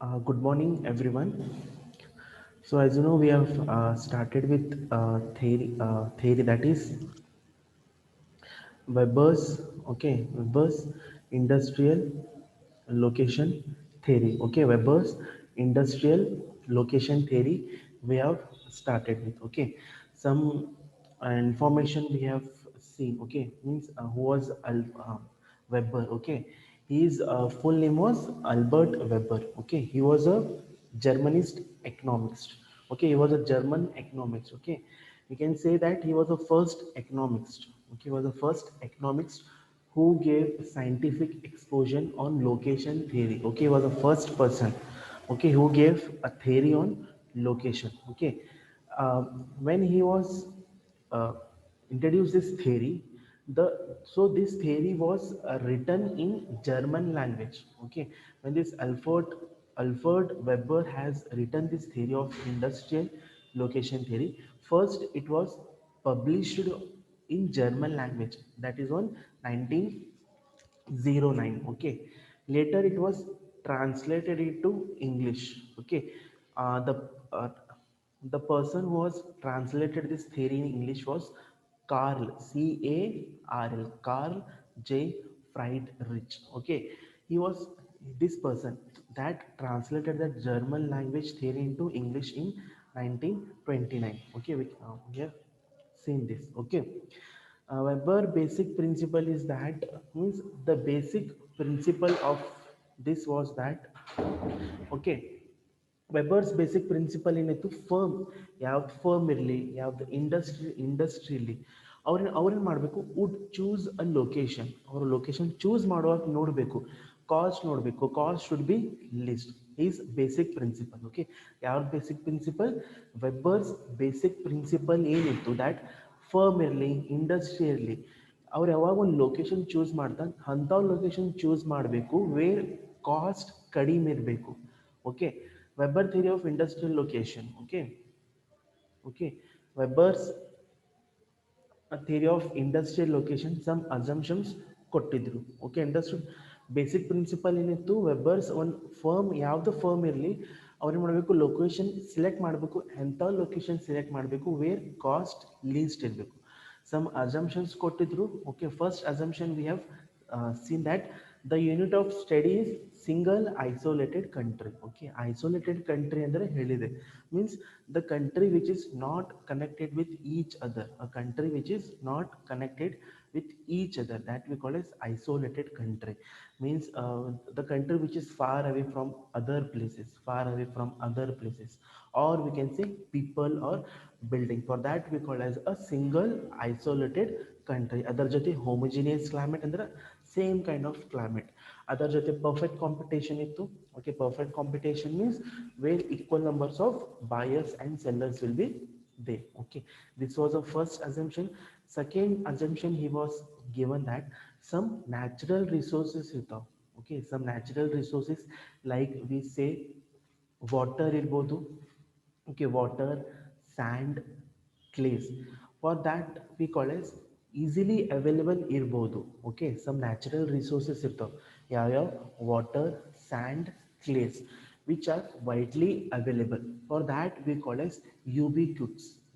Good morning, everyone. So, as you know, we have started with theory that is Weber's, Weber's industrial location theory. Okay, Weber's industrial location theory we have started with. Okay, some information we have seen. Okay, means who was Weber. Okay, his full name was Albert Weber. Okay, he was a Germanist economist. Okay, he was a German economist. Okay, we can say that he was the first economist. Okay, he was the first economist who gave scientific exposure on location theory. Okay, he was the first person. Okay, who gave a theory on location. Okay, when he was uh, introduced this theory, this theory was written in German language. Okay, when this Alfred Weber has written this theory of industrial location theory, first it was published in German language, that is on 1909. Okay, later it was translated into English. Okay, uh, the person who was translated this theory in English was Carl, Carl, Carl J. Friedrich. Okay, he was this person that translated the German language theory into English in 1929. Okay, we have seen this. Okay, Weber basic principle is that means the basic principle of this was that okay, Weber's basic principle ಏನಿತ್ತು firm ಯಾವ್ದು firm ಇರಲಿ ಯಾವ್ದು ಇಂಡಸ್ಟ್ರಿಯಲ್ಲಿ ಅವ್ರೇನು ಮಾಡಬೇಕು wood choose a location ಅವರು location choose ಮಾಡುವಾಗ ನೋಡಬೇಕು cost should be list is basic principal okay ಯಾವ್ದು basic principal Weber's basic principal ಏನಿತ್ತು ದ್ಯಾಟ್ ಫರ್ಮ್ ಇರಲಿ ಇಂಡಸ್ಟ್ರಿ ಇರಲಿ ಅವ್ರು ಯಾವಾಗ ಒಂದು ಲೊಕೇಶನ್ ಚೂಸ್ ಮಾಡ್ತಾನೆ ಅಂಥ ಲೊಕೇಶನ್ ಚೂಸ್ ಮಾಡಬೇಕು ವೇರ್ ಕಾಸ್ಟ್ ಕಡಿಮೆ ಇರಬೇಕು okay Weber theory of industrial location. Okay. Weber's theory of industrial location. Some assumptions ಕೊಟ್ಟಿದ್ರು. Okay, understood. ಬೇಸಿಕ್ ಪ್ರಿನ್ಸಿಪಲ್ ಏನಿತ್ತು ವೆಬರ್ಸ್ ಒಂದು ಯಾವ್ದು ಫರ್ಮ್ ಇರಲಿ ಅವ್ರೇನು ಮಾಡಬೇಕು ಲೊಕೇಶನ್ ಸೆಲೆಕ್ಟ್ ಮಾಡಬೇಕು ಎಂಥ ಲೊಕೇಶನ್ ಸೆಲೆಕ್ಟ್ ಮಾಡಬೇಕು ವೇರ್ ಕಾಸ್ಟ್ ಲೀಸ್ಟ್ ಇರಬೇಕು ಸಮ್ ಅಸಂಪ್ಷನ್ಸ್ ಕೊಟ್ಟಿದ್ರು okay first assumption we have seen that the unit of study is single isolated country. Okay, isolated country andre helide means the country which is not connected with each other, a country which is not connected with each other, that we call as isolated country. Means the country which is far away from other places, or we can say people or building, for that we call as a single isolated country. Other jate homogeneous climate ಅಂದ್ರೆ same kind of climate ಅದರ ಜೊತೆ perfect competition ಇತ್ತು okay perfect competition means where equal numbers of buyers and sellers will be there. Okay, this was a first assumption. Second assumption he was given that some natural resources irtav. Okay, some natural resources like we say water irbodu. Okay, water, sand, clays, for that we call as easily available ಇರ್ಬೋದು okay some natural resources ಇರ್ತಾವೆ ಯಾವ್ಯಾವ water sand clays which are widely available for that we call as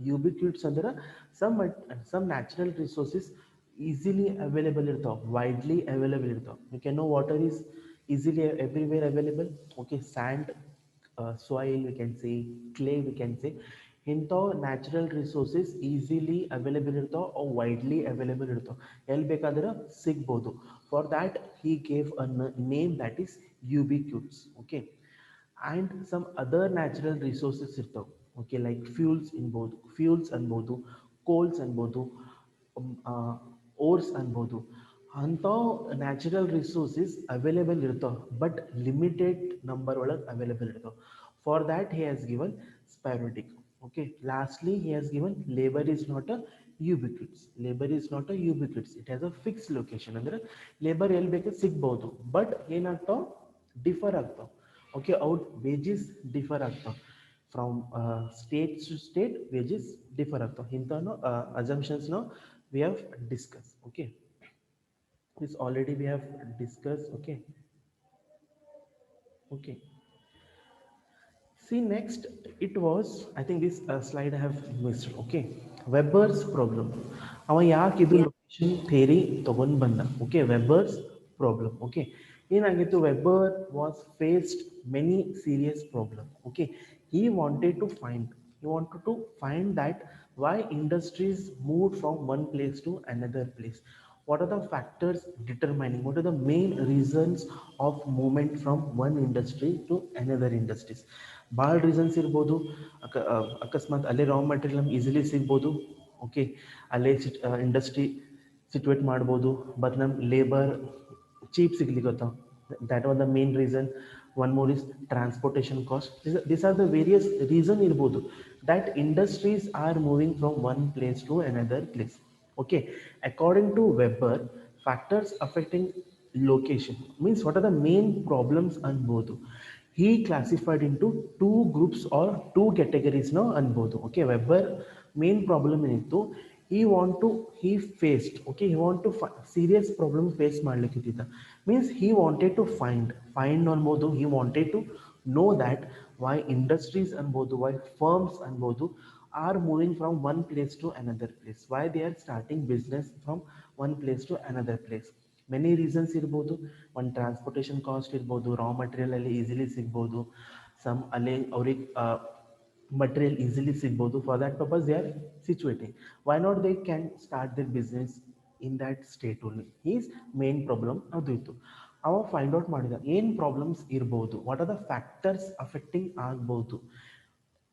ubiquities ಅಂದ್ರೆ some natural resources easily available ಇರ್ತಾವೆ widely available ಇರ್ತಾವೆ you can know water is easily everywhere available. Okay, sand, soil we can say, clay we can say, ಇಂಥ natural resources easily available ಇರ್ತಾವೆ ಅವು widely available ಇರ್ತಾವೆ ಎಲ್ಲಿ ಬೇಕಾದ್ರೆ ಸಿಗ್ಬೋದು for that he gave a name that is ubiquities okay and some other natural resources ಇರ್ತಾವೆ okay like fuels ಅನ್ಬೋದು coals ಅನ್ಬೋದು ಓರ್ಸ್ ಅನ್ಬೋದು ಅಂಥ ನ್ಯಾಚುರಲ್ ರಿಸೋರ್ಸಸ್ ಅವೈಲೇಬಲ್ ಇರ್ತಾವೆ ಬಟ್ ಲಿಮಿಟೆಡ್ ನಂಬರ್ ಒಳಗೆ ಅವೈಲೇಬಲ್ ಇರ್ತಾವೆ for that he has given sporadic. Okay, lastly he has given labor is not a ubiquitous, it has a fixed location ಅಂದ್ರೆ labour ಎಲ್ಲಿ ಬೇಕಾದ್ರೆ ಸಿಗ್ಬೋದು ಬಟ್ ಏನಾಗ್ತಾವ ಡಿಫರ್ ಆಗ್ತಾವ okay out wages differ ಆಗ್ತಾವ from state to state wages differ ಆಗ್ತಾವ ಇಂಥವನ್ನು ಅಸಂಪ್ಷನ್ಸ್ನ we have discuss okay this already we have discussed. Okay. See, next it was, I think this slide I have missed. Okay, Weber's problem. ಅವ ಯಾಕೆ ಇದು location theory ತಗೊಂಡು ಬಂದ? Okay, Weber's problem. Okay, ಏನಾಗಿತ್ತು? Weber was faced many serious problem. Okay, he wanted to find he wanted to find that why industries moved from one place to another place. What are the factors determining, what are the main reasons of movement from one industry to another industries? ಭಾಳ reasons ಇರ್ಬೋದು. ಅಕಸ್ಮಾತ್ ಅಲ್ಲೇ raw material ನಮ್ಗೆ easily ಸಿಗ್ಬೋದು. Okay, ಅಲ್ಲೇ industry situate ಮಾಡ್ಬೋದು, but ನಮ್ಮ labour cheap ಸಿಗ್ಲಿಕ್ಕತ್ತ. that was the main reason. One more is transportation cost. These are the various reason irbodu that industries are moving from one place to another place. Okay, according to Weber, factors affecting location means what are the main problems ಅನ್ಬೋದು. He classified into two groups or two categories now ಅನ್ಬೋದು. Okay, Weber main problem ಏನಿತ್ತು, he faced, okay, he want to serious problem face ಮಾಡ್ಲಿಕ್ಕಿದ್ದ. Means he wanted to find ಅನ್ಬೋದು, he wanted to know that why industries ಅನ್ಬೋದು, why firms ಅನ್ಬೋದು are moving from one place to another place, why they are starting business from one place to another place. Many reasons ಇರ್ಬೋದು. ಒಂದು transportation cost ಇರ್ಬೋದು, raw material ಅಲ್ಲಿ easily ಸಿಗ್ಬೋದು, some ಅಲ್ಲಿ ಅವ್ರಿಗೆ material easily ಸಿಗ್ಬೋದು. For that purpose they are situating. Why not they can start their business in that state only. Is main problem ಅದು ಇತ್ತು. ಅವ ಫೈಂಡ್ ಔಟ್ ಮಾಡಿದ ಏನು ಪ್ರಾಬ್ಲಮ್ಸ್ ಇರ್ಬೋದು, what are the factors affecting ಆಗ್ಬೋದು.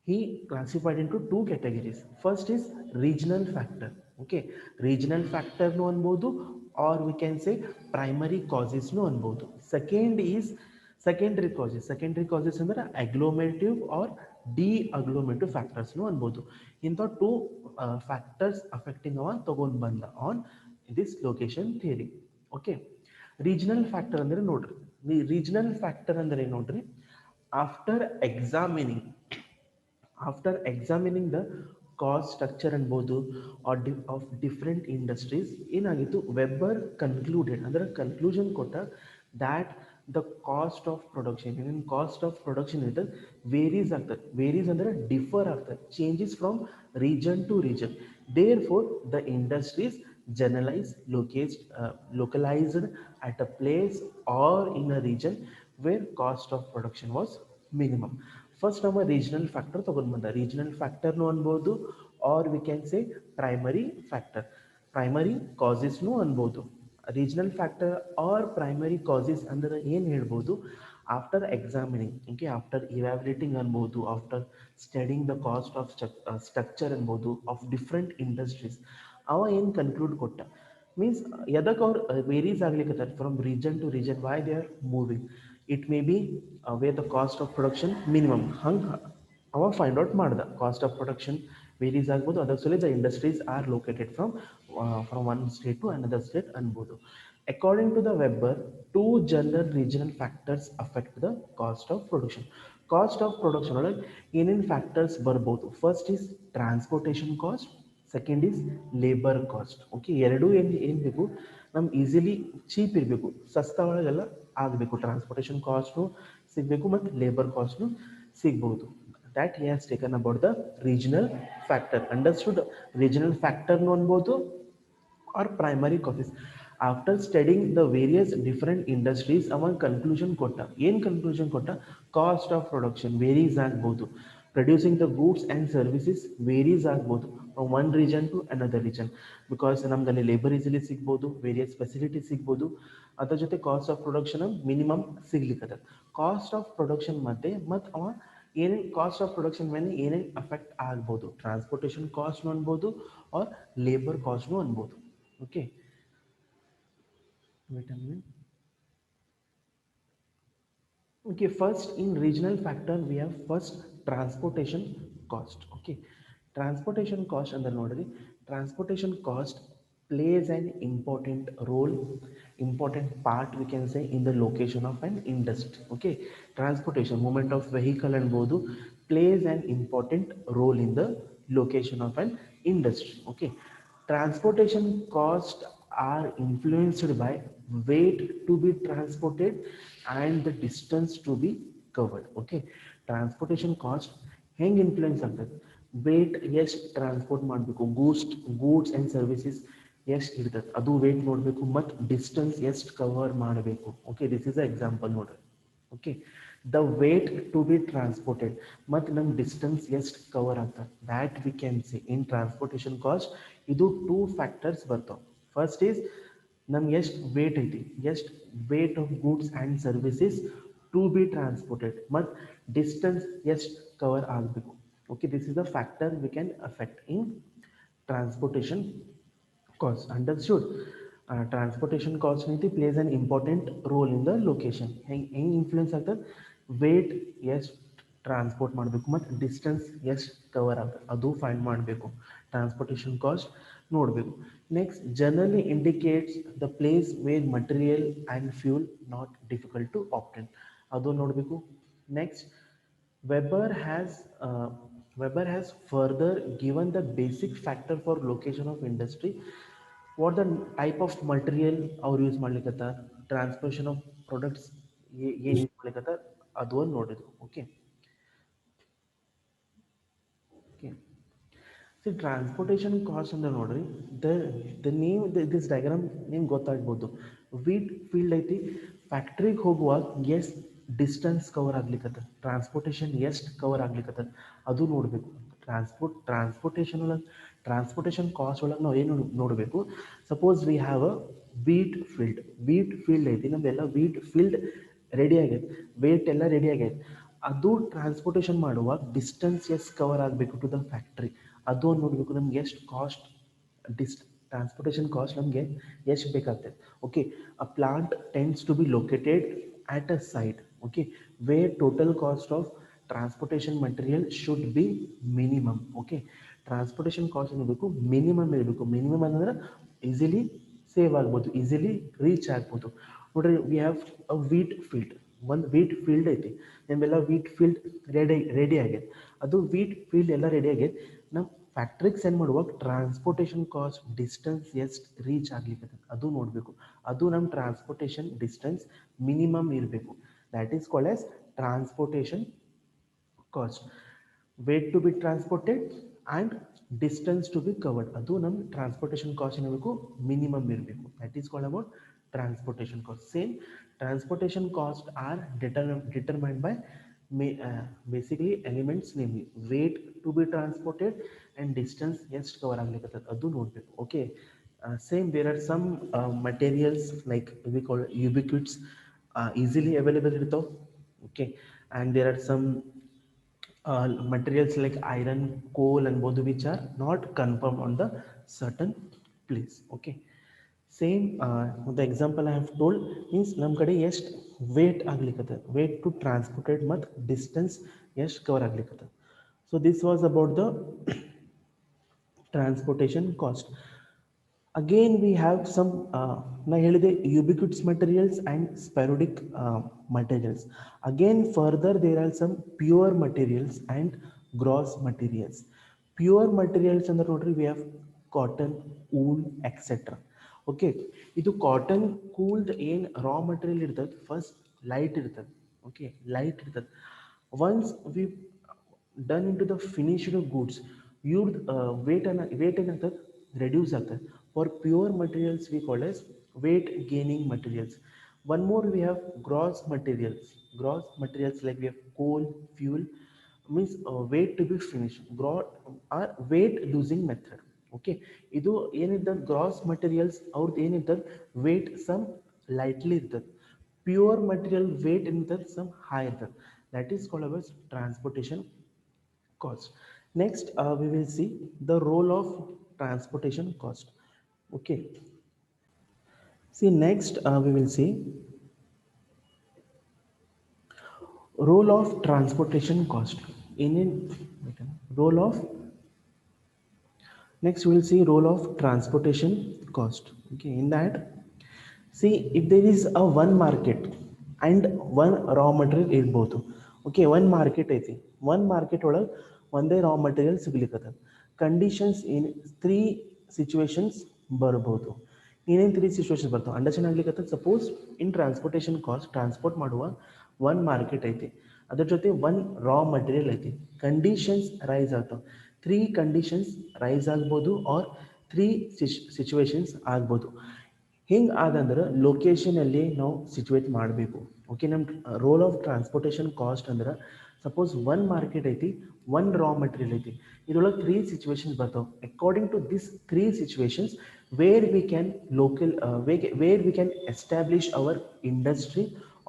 He classified into two categories. First is regional factor. Okay, regional factor no ಅನ್ಬೋದು, or we can say primary causes no ಅನ್ಬೋದು. Second is secondary causes. Secondary causes ಅಂದ್ರೆ agglomerative or de-agglomerative factors no ಅನ್ಬೋದು. ಇಂಥ two factors affecting ಅವ ತಗೊಂಡ್ ಬಂದ on this location theory. Okay, regional factor ಅಂದ್ರೆ ನೋಡ್ರಿ, regional factor ಅಂದ್ರೆ ನೋಡ್ರಿ, after examining the cost structure ಅನ್ಬೋದು or of different industries, ಏನಾಗಿತ್ತು, ವೆಬ್ಬರ್ ಕನ್ಕ್ಲೂಡೆಡ್ ಅಂದ್ರೆ ಕನ್ಕ್ಲೂಷನ್ ಕೊಟ್ಟ that the cost of production, ಏನೇನು ಕಾಸ್ಟ್ ಆಫ್ ಪ್ರೊಡಕ್ಷನ್ ಇರ್ತದೆ ವೇರೀಸ್ ಆಗ್ತದೆ. ವೇರೀಸ್ ಅಂದ್ರೆ ಡಿಫರ್ ಆಗ್ತದೆ, changes from region to region. Therefore the industries localized at a place or in a region where cost of production was minimum. First ನಮ್ಮ regional factor ತೊಗೊಂಡು ಬಂದ. Regional ಫ್ಯಾಕ್ಟರ್ನು ಅನ್ಬೋದು, or we can say primary factor, primary ಕಾಸಸ್ನು ಅನ್ಬೋದು. Regional factor or primary causes ಅಂದ್ರೆ ಏನು ಹೇಳ್ಬೋದು, after examining, okay, after evaluating ಅನ್ಬೋದು, after studying the cost of structure ಅನ್ಬೋದು ಆಫ್ ಡಿಫ್ರೆಂಟ್ ಇಂಡಸ್ಟ್ರೀಸ್, ಅವ ಏನು ಕನ್ಕ್ಲೂಡ್ ಕೊಟ್ಟ. ಮೀನ್ಸ್ ಎದಕ್ಕೆ ಅವ್ರು ವೇರೀಸ್ ಆಗ್ಲಿಕ್ಕೆ from region to region, why they are moving. It may be where the cost of production minimum, ಹಂಗೆ ಅವ ಫೈಂಡ್ ಔಟ್ ಮಾಡ್ದ. ಕಾಸ್ಟ್ ಆಫ್ ಪ್ರೊಡಕ್ಷನ್ ವೇರೀಸ್ ಆಗ್ಬೋದು, ಅದರ ಸಲ the industries are located from one state to another state ಅನ್ಬೋದು. According to the Weber, two general regional factors affect the cost of production. Cost of production ಒಳಗೆ ಏನೇನು factors ಬರ್ಬೋದು, first is transportation cost, second is labour cost. Okay, ಎರಡೂ ಏನು ಬೇಕು, ನಮ್ಗೆ easily cheap ಇರಬೇಕು, ಸಸ್ತಾ ಒಳಗೆಲ್ಲ ಆಗಬೇಕು. ಟ್ರಾನ್ಸ್ಪೋರ್ಟೇಷನ್ ಕಾಸ್ಟ್ನು ಸಿಗಬೇಕು ಮತ್ತು ಲೇಬರ್ ಕಾಸ್ಟ್ನು ಸಿಗ್ಬೋದು. That he has taken about the regional factor. Understood, regional ಫ್ಯಾಕ್ಟರ್ನು ಅನ್ಬೋದು or primary causes. After studying the various different industries ಅವ ಕನ್ಕ್ಲೂಷನ್ ಕೊಟ್ಟ. ಏನು ಕನ್ಕ್ಲೂಷನ್ ಕೊಟ್ಟ, ಕಾಸ್ಟ್ ಆಫ್ ಪ್ರೊಡಕ್ಷನ್ ವೇರೀಸ್ ಆಗ್ಬೋದು, producing the goods and services varies ಆಗ್ಬೋದು from one region to another region. Because ನಮ್ಗಲ್ಲಿ labour easily ಸಿಗ್ಬೋದು, ವೇರಿಯಸ್ ಫೆಸಿಲಿಟಿ ಸಿಗ್ಬೋದು, ಅದ್ರ ಜೊತೆ ಕಾಸ್ಟ್ ಆಫ್ ಪ್ರೊಡಕ್ಷನ್ ಮಿನಿಮಮ್ ಸಿಗ್ಲಿಕ್ಕದ. ಕಾಸ್ಟ್ ಆಫ್ ಪ್ರೊಡಕ್ಷನ್ ಮತ್ತು ಅವ ಏನೇನು ಕಾಸ್ಟ್ ಆಫ್ ಪ್ರೊಡಕ್ಷನ್ ಮೇಲೆ ಏನೇನು ಅಫೆಕ್ಟ್ ಆಗ್ಬೋದು, ಟ್ರಾನ್ಸ್ಪೋರ್ಟೇಷನ್ ಕಾಸ್ಟ್ನು ಅನ್ಬೋದು ಆರ್ ಲೇಬರ್ ಕಾಸ್ಟ್ನು ಅನ್ಬೋದು. Okay, wait a minute. Okay, first in regional factor we have first transportation cost. Okay, transportation cost under nodri, transportation cost plays an important role, important part we can say in the location of an industry. Okay, transportation, movement of vehicle and bodu plays an important role in the location of an industry. Okay, transportation cost are influenced by weight to be transported and the distance to be covered. Okay, transportation cost ಹೆಂಗೆ influence ಆಗ್ತದೆ, weight ಎಷ್ಟು transport ಮಾಡಬೇಕು, goods and services ಎಷ್ಟು ಇರ್ತದೆ ಅದು wait ನೋಡಬೇಕು, ಮತ್ತು distance ಎಷ್ಟು ಕವರ್ ಮಾಡಬೇಕು. Okay, this is a example ನೋಡ್ರಿ. Okay, the weight to be transported ಮತ್ತು ನಮ್ಮ ಡಿಸ್ಟೆನ್ಸ್ ಎಷ್ಟು ಕವರ್ ಆಗ್ತದೆ, that we can see in transportation cost. ಇದು 2 ಫ್ಯಾಕ್ಟರ್ಸ್ ಬರ್ತಾವೆ. ಫಸ್ಟ್ ಈಸ್ ನಮ್ಗೆ ಎಷ್ಟು ವೇಟ್ ಐತಿ, ಎಷ್ಟು weight of goods and services to be transported, ಮತ್ತು ಡಿಸ್ಟೆನ್ಸ್ ಎಷ್ಟು ಕವರ್ ಆಗಬೇಕು. Okay, this is the factor we can affect in transportation cost. Understood? Transportation cost plays an important role in the location. ಹೆಂಗೆ influence ಆಗ್ತದೆ, weight ಎಷ್ಟು transport ಮಾಡಬೇಕು ಮತ್ತು distance ಎಷ್ಟು cover ಆಗ್ತದೆ ಅದು ಫೈಂಡ್ ಮಾಡಬೇಕು. ಟ್ರಾನ್ಸ್ಪೋರ್ಟೇಷನ್ ಕಾಸ್ಟ್ ನೋಡಬೇಕು. Next, generally indicates the place where material and fuel not difficult to obtain, ಅದು ನೋಡಬೇಕು. Next, Weber has uh, Weber has further given the basic factor for location of industry. What the type of material ಅವ್ರು use ಮಾಡ್ಲಿಕ್ಕತ್ತಾರ, transportation of products ಏನು use ಮಾಡ್ಲಿಕ್ಕತ್ತಾರ ಅದು ಒಂದು ನೋಡಿದ್ರು. Okay okay C transportation cost ಅಂತ ನೋಡ್ರಿ, the name this diagram ನಿಮ್ಗೆ ಗೊತ್ತಾಗ್ಬೋದು. Wheat field ಐತಿ, ಫ್ಯಾಕ್ಟ್ರಿಗೆ ಹೋಗುವಾಗ ಎಷ್ಟು ಡಿಸ್ಟೆನ್ಸ್ ಕವರ್ ಆಗ್ಲಿಕ್ಕತ್ತದ, ಟ್ರಾನ್ಸ್ಪೋರ್ಟೇಷನ್ ಎಷ್ಟು ಕವರ್ ಆಗ್ಲಿಕ್ಕತ್ತದ ಅದು ನೋಡಬೇಕು. ಟ್ರಾನ್ಸ್ಪೋರ್ಟೇಷನ್ ಕಾಸ್ಟ್ ಒಳಗೆ ನಾವು ಏನು ನೋಡಬೇಕು, suppose we have a wheat field ಐತಿ, ನಮ್ದೆಲ್ಲ ವೀಟ್ ಫೀಲ್ಡ್ ರೆಡಿ ಆಗೈತೆ, ವೇಟ್ ಎಲ್ಲ ರೆಡಿ ಆಗೈತೆ, ಅದು ಟ್ರಾನ್ಸ್ಪೋರ್ಟೇಷನ್ ಮಾಡುವಾಗ ಡಿಸ್ಟೆನ್ಸ್ ಎಷ್ಟು ಕವರ್ ಆಗಬೇಕು ಟು ದ ಫ್ಯಾಕ್ಟ್ರಿ ಅದು ನೋಡಬೇಕು. ನಮ್ಗೆ ಎಷ್ಟು ಕಾಸ್ಟ್ ಟ್ರಾನ್ಸ್ಪೋರ್ಟೇಷನ್ ಕಾಸ್ಟ್ ನಮಗೆ ಎಷ್ಟು ಬೇಕಾಗ್ತದೆ. Okay, a plant tends to be located at a site, okay, where total cost of transportation material should be minimum. Okay, transportation cost ಇರಬೇಕು, ಮಿನಿಮಮ್ ಇರಬೇಕು. ಮಿನಿಮಮ್ ಅಂದರೆ ಈಸಿಲಿ ಸೇವ್ ಆಗ್ಬೋದು, ಈಸಿಲಿ ರೀಚ್ ಆಗ್ಬೋದು. ನೋಡ್ರಿ, we have a wheat field, ಒಂದು wheat field ಐತಿ, ನಮ್ಮೆಲ್ಲ wheat field ready ಆಗೈತೆ, ಅದು ವೀಟ್ ಫೀಲ್ಡ್ ಎಲ್ಲ ರೆಡಿ ಆಗೈತೆ. ನಮ್ಮ ಫ್ಯಾಕ್ಟ್ರಿಗೆ ಸೆಂಡ್ ಮಾಡುವಾಗ ಟ್ರಾನ್ಸ್ಪೋರ್ಟೇಷನ್ ಕಾಸ್ಟ್ ಡಿಸ್ಟೆನ್ಸ್ ಎಷ್ಟು ರೀಚ್ ಆಗ್ಲಿಕ್ಕೆ ಅದು ನೋಡಬೇಕು. ಅದು ನಮ್ಮ ಟ್ರಾನ್ಸ್ಪೋರ್ಟೇಷನ್ ಡಿಸ್ಟೆನ್ಸ್ ಮಿನಿಮಮ್ ಇರಬೇಕು. That is called as transportation cost. Weight to be transported and distance to be covered, ಅದು ನಮ್ಮ ಟ್ರಾನ್ಸ್ಪೋರ್ಟೇಷನ್ ಕಾಸ್ಟ್ ಏನಿರಬೇಕು, ಮಿನಿಮಮ್ ಇರಬೇಕು. That is called about transportation cost. Same transportation cost are determined by basically elements, namely weight to be transported and distance ಎಷ್ಟು cover ಆಗ್ಲಿಕ್ಕೆ ಅದು ನೋಡಬೇಕು. Okay, same there are some materials like we call ubiquitous, easily available irtav. Okay, and there are some materials like iron, coal and both which are not confirmed on the certain place. Okay, same the example I have told means ನಮ್ಮ ಕಡೆ ಎಷ್ಟು weight ಆಗ್ಲಿಕ್ಕತ್ತ, weight to transported ಮತ್ತು distance ಎಷ್ಟು cover ಆಗ್ಲಿಕ್ಕತ್ತ. So this was about the transportation cost. Again we have some na ಹೇಳಿದೆ ubiquitous materials and sporadic materials. Again further there are some pure materials and gross materials. Pure materials ಅಂದ್ರೆ ನೋಡ್ರಿ, we have cotton, wool, etc. Okay, ಇದು cotton ಕೂಲ್ಡ್ ಏನು raw material ಇರ್ತದೆ, first light ಇರ್ತದೆ. Okay, light ಇರ್ತದೆ. Once we done into the finished goods, ಇವ್ರದ್ದು weight ಏನಾಗ್ತದೆ, ರೆಡ್ಯೂಸ್ ಆಗ್ತದೆ. For pure materials we call as weight gaining materials. One more we have gross materials. Gross materials like we have coal, fuel means weight to be finished, gross or weight losing method. Okay, ಇದು ಏನಿರ್ತದೆ gross materials ಅವ್ರದ್ದು ಏನಿರ್ತದೆ wait some lightly ಇರ್ತದೆ. Pure material wait ಏನಿರ್ತದೆ some high ಇರ್ತದೆ. That is called as transportation cost. Next we will see the role of transportation cost. Okay, see next we will see role of transportation cost in role of next we will see role of transportation cost. Okay, in that, see if there is a one market and one raw material ಇರ್ಬೋದು. Okay, one market ಐತಿ, one market ಒಳಗೆ ಒಂದೇ raw material ಸಿಗ್ಲಿಕ್ಕದ. Conditions ಏನು, 3 situations ಬರ್ಬೋದು. ಏನೇನು 3 situations ಬರ್ತಾವೆ understand ಆಗ್ಲಿಕ್ಕೆ. Suppose in transportation cost transport ಮಾಡುವ ಒನ್ ಮಾರ್ಕೆಟ್ ಐತಿ, ಅದ್ರ ಜೊತೆ ಒನ್ ರಾ ಮಟೀರಿಯಲ್ ಐತಿ. ಕಂಡೀಷನ್ಸ್ ರೈಸ್ ಆಗ್ತಾವೆ. 3 ಕಂಡೀಷನ್ಸ್ ರೈಸ್ ಆಗ್ಬೋದು ಆರ್ 3 ಸಿಚುವೇಶನ್ಸ್ ಆಗ್ಬೋದು. ಹಿಂಗೆ ಆದಂದ್ರೆ ಲೊಕೇಶನಲ್ಲಿ ನಾವು ಸಿಚುವೇಟ್ ಮಾಡಬೇಕು. ಓಕೆ, ನಮ್ಮ ರೋಲ್ ಆಫ್ ಟ್ರಾನ್ಸ್ಪೋರ್ಟೇಷನ್ ಕಾಸ್ಟ್ ಅಂದ್ರೆ ಸಪೋಸ್ ಒನ್ ಮಾರ್ಕೆಟ್ ಐತಿ, ಒನ್ ರಾ ಮಟೀರಿಯಲ್ ಐತಿ, ಇದ್ರೊಳಗೆ 3 ಸಿಚುವೇಶನ್ಸ್ ಬರ್ತಾವೆ. According to this 3 situations where we can where we can establish our industry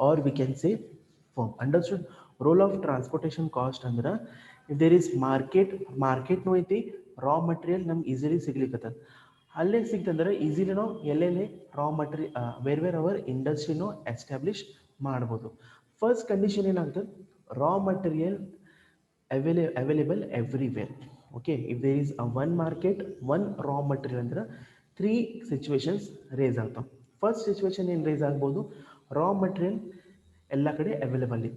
R we can say firm. Understood? Roll of transportation cost ಅಂದ್ರೆ if there is ಮಾರ್ಕೆಟ್ನೂ ಐತಿ, raw material ನಮ್ಗೆ easily ಸಿಗ್ಲಿಕ್ಕತ್ತದ. ಅಲ್ಲೇ ಸಿಕ್ತಂದ್ರೆ easily ನಾವು ಎಲ್ಲೆಲ್ಲಿ raw material where our ಇಂಡಸ್ಟ್ರಿನೂ establish ಮಾಡ್ಬೋದು. First condition ಏನಾಗ್ತದೆ, raw material available everywhere. Okay, if there is a one market, one raw material ಅಂದ್ರೆ 3 ಸಿಚುವೇಶನ್ಸ್ ರೇಸ್ ಆಗ್ತಾವೆ. ಫಸ್ಟ್ ಸಿಚುವೇಶನ್ ಏನು ರೇಸ್ ಆಗ್ಬೋದು, ರಾ ಮಟೀರಿಯಲ್ ಎಲ್ಲ ಕಡೆ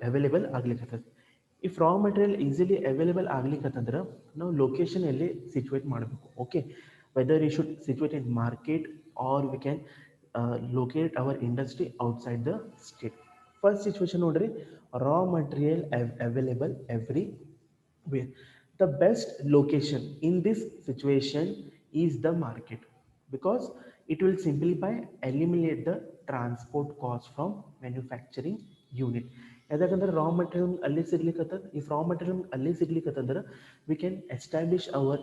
ಅವೈಲೇಬಲ್ ಆಗ್ಲಿಕ್ಕತ್ತದ. If raw material easily available ಆಗ್ಲಿಕ್ಕತ್ತಂದ್ರೆ ನಾವು ಲೊಕೇಶನ್ ಎಲ್ಲಿ ಸಿಚುವೇಟ್ ಮಾಡಬೇಕು. Okay, whether you should situate in market or we can locate our industry outside the state. First situation ನೋಡ್ರಿ, raw material available everywhere. The best location in this situation is the market, because it will simplify eliminate the transport cost from manufacturing unit. ಯಾಕಂದ್ರೆ ರಾ material ಅಲ್ಲಿ ಸಿಗ್ಲಿಕ್ಕತ್ತದ. If raw material ಅಲ್ಲಿ ಸಿಗ್ಲಿಕ್ಕತ್ತಂದ್ರೆ we can establish our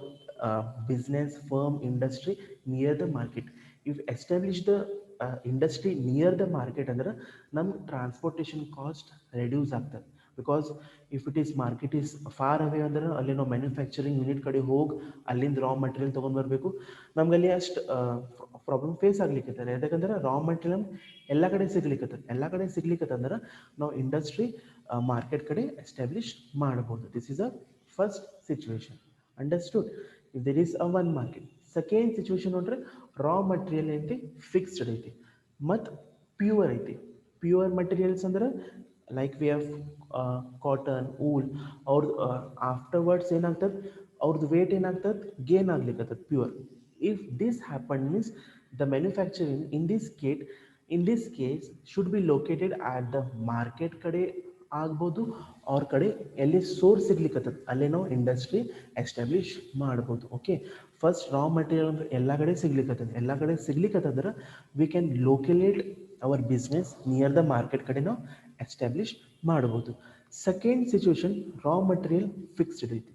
business firm industry near the market. If establish the industry near the market ಅಂದ್ರೆ ನಮ್ಮ transportation cost reduce ಆಗ್ತದೆ. Because if it is market is far away ಅಂದ್ರೆ ಅಲ್ಲಿ ನಾವು manufacturing unit ಕಡೆ ಹೋಗಿ ಅಲ್ಲಿಂದ ರಾ ಮಟೀರಿಯಲ್ ತೊಗೊಂಡು ಬರಬೇಕು. ನಮ್ಗೆ ಅಲ್ಲಿ ಅಷ್ಟು ಪ್ರಾಬ್ಲಮ್ ಫೇಸ್ ಆಗ್ಲಿಕ್ಕತ್ತದೆ. ಯಾಕಂದ್ರೆ ರಾ ಮಟೀರಿಯಲ್ ಎಲ್ಲ ಕಡೆ ಸಿಗ್ಲಿಕ್ಕತ್ತಂದ್ರೆ ನಾವು ಇಂಡಸ್ಟ್ರಿ ಮಾರ್ಕೆಟ್ ಕಡೆ ಎಸ್ಟಾಬ್ಲಿಷ್ ಮಾಡ್ಬೋದು. This is a first situation. Understood? If there is a one market. Second situation ನೋಡ್ರಿ, ರಾ ಮಟೀರಿಯಲ್ ಐತಿ, ಫಿಕ್ಸ್ಡ್ ಐತಿ ಮತ್ತು ಪ್ಯೂರ್ ಐತಿ. ಪ್ಯೂರ್ ಮಟೀರಿಯಲ್ಸ್ ಅಂದ್ರೆ like we have cotton, wool. ಅವ್ರದ್ದು ಆಫ್ಟರ್ವರ್ಡ್ಸ್ ಏನಾಗ್ತದೆ, ಅವ್ರದ್ದು ವೇಟ್ ಏನಾಗ್ತದೆ, ಗೇನ್ ಆಗ್ಲಿಕ್ಕತ್ತದ pure. If this happen means the manufacturing in this case should be located at the market ಕಡೆ ಆಗ್ಬೋದು, ಅವ್ರ ಕಡೆ ಎಲ್ಲಿ ಸೋರ್ಸ್ ಸಿಗ್ಲಿಕ್ಕತ್ತದ ಅಲ್ಲೇ ನಾವು ಇಂಡಸ್ಟ್ರಿ ಎಸ್ಟಾಬ್ಲಿಷ್ ಮಾಡ್ಬೋದು. ಓಕೆ, ಫಸ್ಟ್ ರಾ ಮಟೀರಿಯಲ್ ಎಲ್ಲ ಕಡೆ ಸಿಗ್ಲಿಕ್ಕತ್ತಂದ್ರೆ we can locate our business near the market ಕಡೆ ನಾವು ಎಸ್ಟಾಬ್ಲಿಷ್ ಮಾಡ್ಬೋದು. Second situation, raw material fixed ಐತಿ,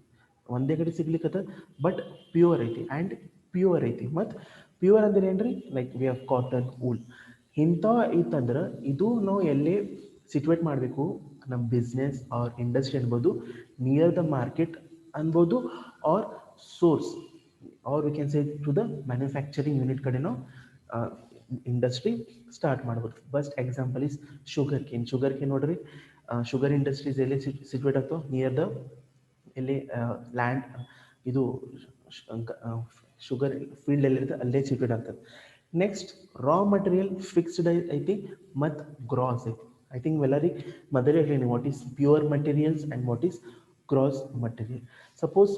ಒಂದೇ ಕಡೆ ಸಿಗ್ಲಿಕ್ಕತ್ತ ಬಟ್ ಪ್ಯೂರ್ ಐತಿ. ಮತ್ತು ಪ್ಯೂರ್ ಅಂದ್ರೆ ಏನ್ರಿ, like we have cotton, wool. ಇಂಥ ಇತ್ತಂದ್ರೆ ಇದು ನಾವು ಎಲ್ಲೇ ಸಿಚುವೇಟ್ ಮಾಡಬೇಕು, ನಮ್ಮ ಬಿಸ್ನೆಸ್ ಆರ್ ಇಂಡಸ್ಟ್ರಿ ಅನ್ಬೋದು, ನಿಯರ್ ದ ಮಾರ್ಕೆಟ್ ಅನ್ಬೋದು, or source, or we can say to the manufacturing unit ಕಡೆ ನಾವು ಇಂಡಸ್ಟ್ರಿ ಸ್ಟಾರ್ಟ್ ಮಾಡ್ಬೋದು. First example is sugar cane ನೋಡ್ರಿ. ಶುಗರ್ ಇಂಡಸ್ಟ್ರೀಸ್ ಎಲ್ಲಿ ಸಿಚುವೇಟ್ ಆಗ್ತಾವೆ, ನಿಯರ್ ದ ಎಲ್ಲಿ ಲ್ಯಾಂಡ್, ಇದು ಶುಗರ್ ಫೀಲ್ಡ್ ಎಲ್ಲಿರುತ್ತೆ ಅಲ್ಲೇ ಸಿಚುವೇಟ್ ಆಗ್ತದೆ. ನೆಕ್ಸ್ಟ್, ರಾ ಮಟೀರಿಯಲ್ ಫಿಕ್ಸ್ಡ್ ಐತಿ ಮತ್ತು ಗ್ರಾಸ್ ಐತಿ. ಐ ಥಿಂಕ್ ಎಲ್ಲರಿಗೆ ಮೊದಲೇ ಹೇಳಿ what is pure materials and what is gross material. Suppose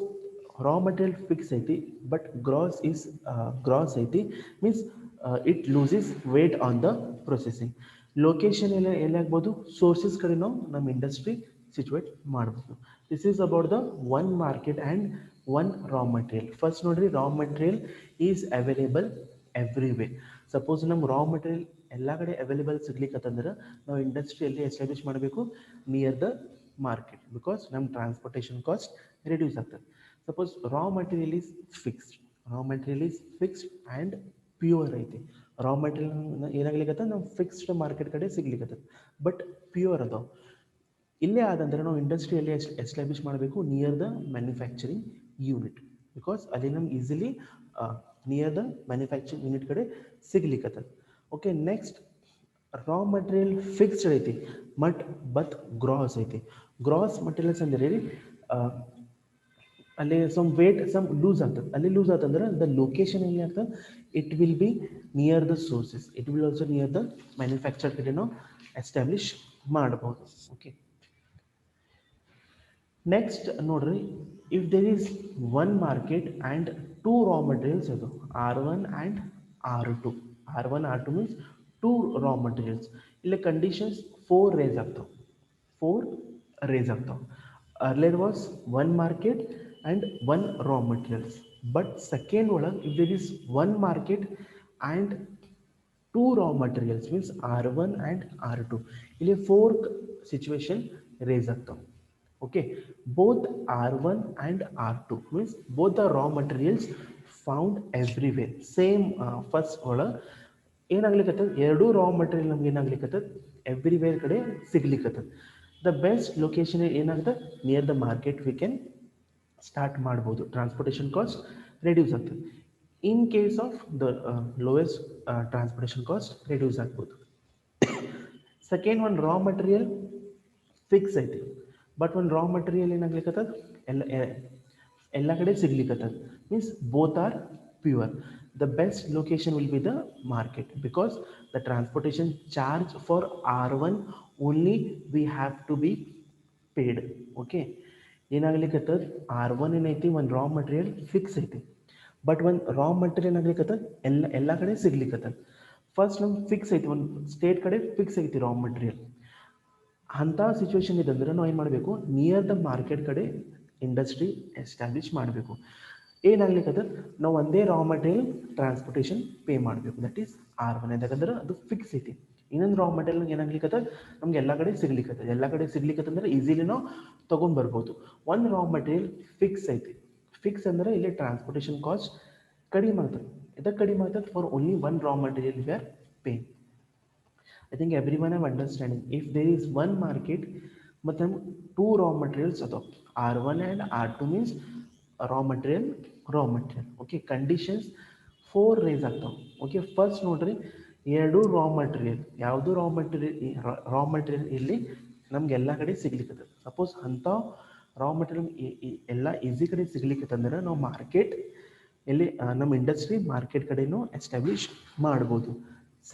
raw material fix ಐತಿ ಬಟ್ ಗ್ರಾಸ್ ಐತಿ means it loses weight on the processing. Location ಎಲ್ಲಾಗ್ಬೋದು, ಸೋರ್ಸಸ್ ಕಡೆ ನಾವು ನಮ್ಮ ಇಂಡಸ್ಟ್ರಿ ಸಿಚುವೇಟ್ ಮಾಡ್ಬೋದು. This is about the one market and one raw material. First ನೋಡ್ರಿ, raw material is available everywhere. Suppose ನಮ್ಮ raw material ಎಲ್ಲ ಕಡೆ ಅವೈಲೇಬಲ್ ಸಿಗ್ಲಿಕ್ಕತ್ತಂದ್ರೆ ನಾವು ಇಂಡಸ್ಟ್ರಿಯಲ್ಲಿ ಎಸ್ಟಾಬ್ಲಿಷ್ ಮಾಡಬೇಕು ನಿಯರ್ ದ ಮಾರ್ಕೆಟ್, ಬಿಕಾಸ್ ನಮ್ಮ ಟ್ರಾನ್ಸ್ಪೋರ್ಟೇಷನ್ ಕಾಸ್ಟ್ ರಿಡ್ಯೂಸ್ ಆಗ್ತದೆ. Suppose raw material is fixed and pure ಐತಿ. ರಾ ಮಟೀರಿಯಲ್ ಏನಾಗ್ಲಿಕ್ಕತ್ತ, ನಾವು ಫಿಕ್ಸ್ಡ್ ಮಾರ್ಕೆಟ್ ಕಡೆ ಸಿಗ್ಲಿಕ್ಕತ್ತದ ಬಟ್ ಪ್ಯೂರ್ ಅದಾವ. ಇಲ್ಲೇ ಆದಂದ್ರೆ ನಾವು ಇಂಡಸ್ಟ್ರಿಯಲ್ಲಿ ಎಸ್ಟಾಬ್ಲಿಷ್ ಮಾಡಬೇಕು near the manufacturing unit, because ಅಲ್ಲಿ ನಮ್ಗೆ easily near the manufacturing unit ಕಡೆ ಸಿಗ್ಲಿಕ್ಕತ್ತದ. Okay, next, raw material fixed ಐತಿ ಬಟ್ ಗ್ರಾಸ್ ಐತಿ. ಗ್ರಾಸ್ ಮಟೀರಿಯಲ್ಸ್ ಅಂದ್ರೆ ಅಲ್ಲಿ ಸಮ್ ಲೂಸ್ ಆಗ್ತದೆ. ಅಲ್ಲಿ ಲೂಸ್ ಆಗ್ತಂದ್ರೆ ದ ಲೊಕೇಶನ್ ಎಲ್ಲಿ ಆಗ್ತದೆ, it will be near the sources, it will also near the manufacture ಕಡೆ ನಾವು ಎಸ್ಟಾಬ್ಲಿಷ್ ಮಾಡ್ಬೋದು. ಓಕೆ, ನೆಕ್ಸ್ಟ್ ನೋಡ್ರಿ, if there is one market and two raw materials ಅದು R1 and R2. R1 R2 means two raw materials. ಇಲ್ಲಿ conditions 4 raise ಆಗ್ತಾವೆ. 4 raise ಆಗ್ತಾವ. Earlier was one market and one raw materials, but second ಒಳಗೆ if there is one market and two raw materials means R1 and R2, ಇಲ್ಲಿ four situation raise ಆಗ್ತಾವ. Okay, both R1 and R2 means both the raw materials found everywhere same. First ಒಳಗೆ ಏನಾಗ್ಲಿಕ್ಕತ್ತದ, ಎರಡೂ raw material ನಮ್ಗೆ ಏನಾಗ್ಲಿಕ್ಕತ್ತದ, everywhere ಕಡೆ ಸಿಗ್ಲಿಕ್ಕತ್ತದ. The best location ಏನಾಗ್ತದೆ, near the market we can start ಮಾಡ್ಬೋದು, ಟ್ರಾನ್ಸ್ಪೋರ್ಟೇಷನ್ ಕಾಸ್ಟ್ ರೆಡ್ಯೂಸ್ ಆಗ್ತದೆ. In case of the lowest transportation cost reduce ಆಗ್ಬೋದು. ಸೆಕೆಂಡ್, ಒಂದು ರಾ ಮಟೀರಿಯಲ್ ಫಿಕ್ಸ್ ಐತಿ, ಬಟ್ ಒಂದು ರಾ ಮಟೀರಿಯಲ್ ಏನಾಗ್ಲಿಕ್ಕತ್ತದ, ಎಲ್ಲ ಕಡೆ ಸಿಗ್ಲಿಕ್ಕತ್ತದ, means both are pure. The best location will be the market because the transportation charge for R1 only we have to be paid. Okay, ಏನಾಗ್ಲಿಕ್ಕತ್ತದ, R1 ಏನೈತಿ ಒಂದು raw material fix ಐತಿ, but ಒಂದು raw material ಏನಾಗ್ಲಿಕ್ಕತ್ತದ, ಎಲ್ಲ ಕಡೆ ಸಿಗ್ಲಿಕ್ಕತ್ತದ. First ನಮ್ಗೆ fix ಐತಿ, ಒಂದು ಸ್ಟೇಟ್ ಕಡೆ ಫಿಕ್ಸ್ ಐತಿ ರಾ ಮಟೀರಿಯಲ್. ಅಂಥ ಸಿಚುವೇಶನ್ ಇದಂದ್ರೆ ನಾವು ಏನು ಮಾಡಬೇಕು, ನಿಯರ್ ದ ಮಾರ್ಕೆಟ್ ಕಡೆ ಇಂಡಸ್ಟ್ರಿ ಎಸ್ಟಾಬ್ಲಿಷ್ ಮಾಡಬೇಕು. ಏನಾಗ್ಲಿಕ್ಕದ, ನಾವು ಒಂದೇ ರಾ ಮಟೀರಿಯಲ್ ಟ್ರಾನ್ಸ್ಪೋರ್ಟೇಷನ್ ಪೇ ಮಾಡಬೇಕು, ದಟ್ ಈಸ್ R1. ಯಾಕಂದ್ರೆ ಅದು ಫಿಕ್ಸ್ ಐತಿ. ಇನ್ನೊಂದು ರಾ ಮಟೀರಿಯಲ್ ಏನಾಗ್ಲಿಕ್ಕದ, ನಮ್ಗೆ ಎಲ್ಲ ಕಡೆ ಸಿಗ್ಲಿಕ್ಕದ. ಎಲ್ಲ ಕಡೆ ಸಿಗ್ಲಿಕ್ಕತ್ತಂದ್ರೆ ಈಸಿಲಿ ನಾವು ತೊಗೊಂಡ್ಬರ್ಬೋದು. ಒಂದು ರಾ ಮಟೀರಿಯಲ್ ಫಿಕ್ಸ್ ಐತಿ, ಫಿಕ್ಸ್ ಅಂದ್ರೆ ಇಲ್ಲಿ ಟ್ರಾನ್ಸ್ಪೋರ್ಟೇಷನ್ ಕಾಸ್ಟ್ ಕಡಿಮೆ ಆಗ್ತದೆ. ಇದಕ್ಕೆ ಕಡಿಮೆ ಆಗ್ತದೆ, for only one raw material we are paying. I think everyone have understanding. If there is one market, but then two raw materials are R1 and R2 means raw material. Okay, conditions four raise ಆಗ್ತಾವ. Okay, first ನೋಡ್ರಿ, ಎರಡು raw material, ಯಾವುದು raw material ಇಲ್ಲಿ ನಮ್ಗೆ ಎಲ್ಲ ಕಡೆ ಸಿಗ್ಲಿಕ್ಕದ. Suppose ಅಂಥ ರಾ material ಎಲ್ಲ ಈಸಿ ಕಡೆ ಸಿಗ್ಲಿಕ್ಕತ್ತಂದ್ರೆ ನಾವು ಮಾರ್ಕೆಟ್ ಎಲ್ಲಿ, ನಮ್ಮ ಇಂಡಸ್ಟ್ರಿ ಮಾರ್ಕೆಟ್ ಕಡೆನೂ ಎಸ್ಟಾಬ್ಲಿಷ್ ಮಾಡ್ಬೋದು.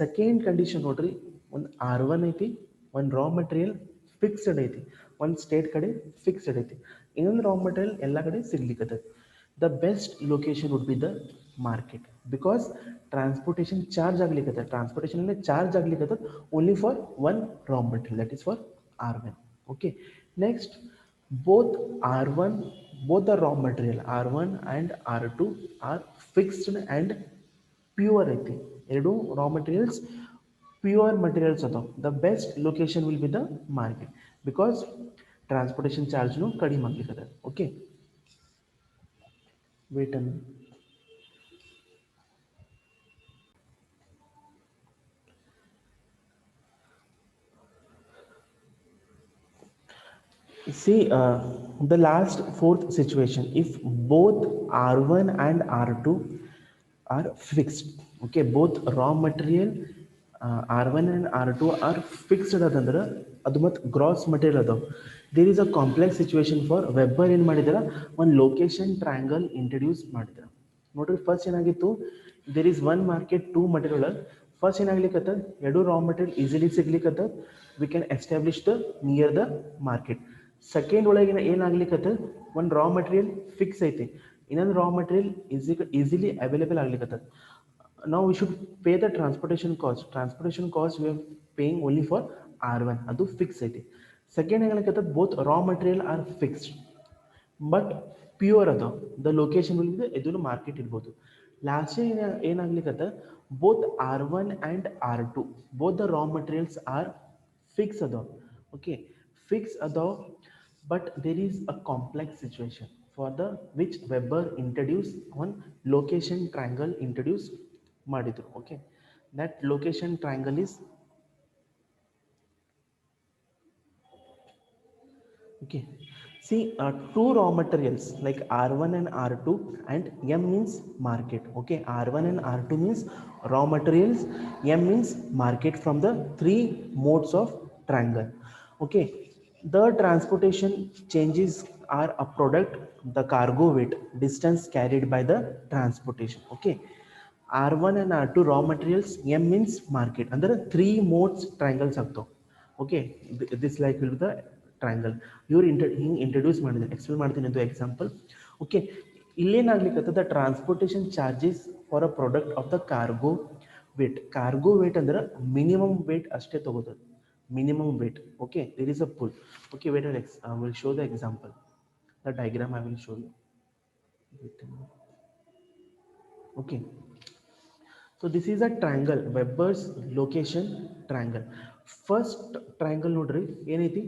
ಸೆಕೆಂಡ್ ಕಂಡೀಷನ್ ನೋಡ್ರಿ, ಒಂದು R1 ಐತಿ, ಒಂದು ರಾ ಮಟೀರಿಯಲ್ ಫಿಕ್ಸ್ಡ್ ಐತಿ, ಒಂದು ಸ್ಟೇಟ್ ಕಡೆ ಫಿಕ್ಸ್ಡ್ ಐತಿ, ಇನ್ನೊಂದು ರಾ ಮಟೀರಿಯಲ್ ಎಲ್ಲ ಕಡೆ ಸಿಗ್ಲಿಕ್ಕತ್ತದ. The best location would be the market, because transportation charge ಆಗ್ಲಿಕ್ಕತ್ತದ. ಟ್ರಾನ್ಸ್ಪೋರ್ಟೇಷನ್ ಚಾರ್ಜ್ ಆಗ್ಲಿಕ್ಕತ್ತದ only for one raw material, that is for R1. Okay, next, both R1, both the raw material R1 and R2 are fixed and pure ಐತಿ. ಎರಡು raw materials pure materials ಅದಾವ. The best location will be the market, because transportation ಚಾರ್ಜ್ನು ಕಡಿಮೆ ಆಗ್ಲಿಕ್ಕದ. Okay, weight ಅನ್ನು see, the last fourth situation, if both R1 and R2 are fixed. Okay, both raw material R1 and R2 are fixed ಅದಂದ್ರೆ ಅದು ಮತ್ತು gross material ಅದಾವ. There is a complex situation for Weber. ಏನು ಮಾಡಿದಾರೆ, ಒಂದು location triangle introduce ಮಾಡಿದ್ರು. ನೋಡ್ರಿ, first ಏನಾಗಿತ್ತು, there is one market two material. First ಏನಾಗ್ಲಿಕ್ಕತ್ತ, ಎರಡು ರಾ ಮಟೀರಿಯಲ್ ಈಸಿಲಿ ಸಿಗ್ಲಿಕ್ಕತ್ತ, we can establish the near the market. Second ಒಳಗೆ ಏನಾಗ್ಲಿಕ್ಕತ್ತ, ಒಂದು ರಾ ಮಟೀರಿಯಲ್ ಫಿಕ್ಸ್ ಐತಿ, ಇನ್ನೊಂದು ರಾ ಮಟೀರಿಯಲ್ ಈಸಿಲಿ ಅವೈಲೇಬಲ್ ಆಗ್ಲಿಕ್ಕತ್ತ. Now we should pay the transportation cost. Transportation cost we are paying only for R1, ಅದು fix ಐತಿ. Second ಏನಾಗ್ಲಿಕ್ಕತ್ತ, both raw material are fixed but pure ಅದ. The location will ಇದನ್ನು market ಇರ್ಬೋದು. Last ಏನಾಗ್ಲಿಕ್ಕತ್ತ, both R1 and R2, both the raw materials are fix ಅದಾವ. Okay, fix ಅದಾವ, but there is a complex situation for the which Weber introduced one location triangle introduced ಮಾಡಿದ್ರು. Okay, that location triangle is, okay, see, two raw materials like R1 and R2 and M means market. Okay, R1 and R2 means raw materials, M means market from the three modes of triangle. Okay, the transportation changes are a product, the cargo weight, distance carried by the transportation. Okay, R1 and R2 raw materials, M means market, ಅಂದ್ರೆ three modes triangles ಆಗ್ತಾವೆ. Okay, this like will the triangle. ಇವ್ರು ಹಿಂಗೆ introduce ಮಾಡಿದ್ದಾರೆ, explain ಮಾಡ್ತೀನಿ ಇದು example. Okay, ಇಲ್ಲೇನಾಗ್ಲಿಕ್ಕತ್ತದ, transportation charges for a product of the cargo weight. Cargo weight ಅಂದ್ರೆ minimum weight ಅಷ್ಟೇ ತಗೋತದೆ. minimum weight. Okay, there is a pull. Okay, wait, I will show the example. The diagram I will show you. Okay, so this is a triangle, Weber's location triangle. First triangle nodri ಏನೈತಿ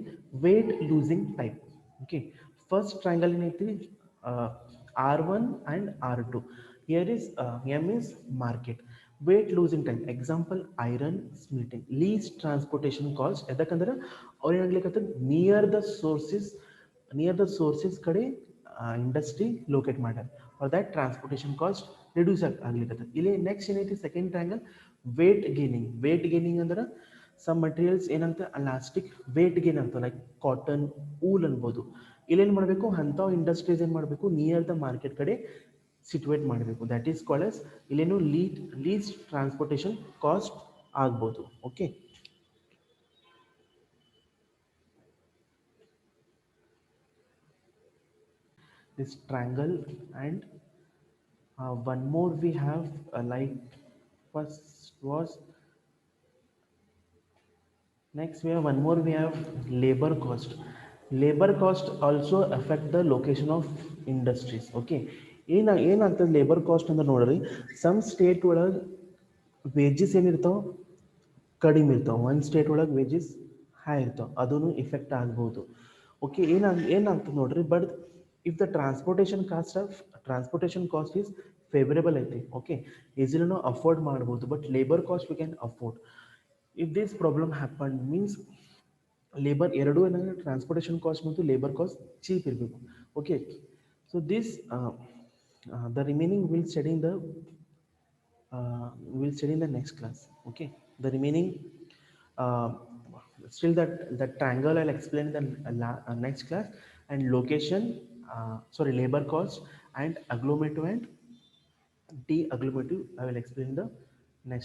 weight losing type. Okay, first triangle ಏನೈತಿ R1 and R2. Here is M is market. Weight losing type example iron smelting. Least transportation cost ಎದಕ್ಕಂದ್ರೆ ಅವ್ರು ಏನಾಗ್ಲಿಕ್ಕೆ near the sources ಕಡೆ industry locate ಮಾಡ್ಯಾರ for that transportation cost reduce ಆಗ್ಲಿಕ್ಕೆ. ಇಲ್ಲಿ next ಏನೈತಿ second triangle wait gaining ಅಂದ್ರೆ some materials ಏನಂತ ಅಲಾಸ್ಟಿಕ್ weight gain ಅಂತ like cotton wool ಅನ್ಬೋದು. ಇಲ್ಲೇನು ಮಾಡಬೇಕು ಅಂಥವು ಇಂಡಸ್ಟ್ರೀಸ್ ಏನು ಮಾಡಬೇಕು ನಿಯರ್ ದ ಮಾರ್ಕೆಟ್ ಕಡೆ ಸಿಚುವೇಟ್ ಮಾಡಬೇಕು. ದ್ಯಾಟ್ ಈಸ್ ಕಾಲ್ಡ್ ಎಸ್ ಇಲ್ಲೇನು ಲೀಸ್ಟ್ ಟ್ರಾನ್ಸ್ಪೋರ್ಟೇಷನ್ ಕಾಸ್ಟ್ ಆಗ್ಬೋದು. Okay, this triangle and one more we have like first was next we have one more we have labor cost also affect the location of industries. Okay, ಏನಾಗ್ತದೆ labour cost ಅಂತ ನೋಡ್ರಿ some state ಒಳಗೆ wages ಏನಿರ್ತಾವ ಕಡಿಮೆ ಇರ್ತಾವೆ, ಒಂದು state ಒಳಗೆ wages high ಇರ್ತಾವೆ, ಅದೂ ಇಫೆಕ್ಟ್ ಆಗ್ಬೋದು. ಓಕೆ, ಏನಾಗ್ತದೆ ನೋಡ್ರಿ but if the transportation cost is favourable ಐತಿ, ಓಕೆ ಈಸಿಲಿ ನಾವು ಅಫೋರ್ಡ್ ಮಾಡ್ಬೋದು. But labour cost we can afford. If this problem happen means labour ಎರಡೂ ಏನಂದರೆ ಟ್ರಾನ್ಸ್ಪೋರ್ಟೇಷನ್ ಕಾಸ್ಟ್ ಮತ್ತು ಲೇಬರ್ ಕಾಸ್ಟ್ ಚೀಪ್ ಇರಬೇಕು. Okay, so this the remaining we'll study in the next class. Okay, the remaining uh, still that triangle I'll explain in the next class, and location, sorry, labor cost and agglomerative and de-agglomerative I will explain in the next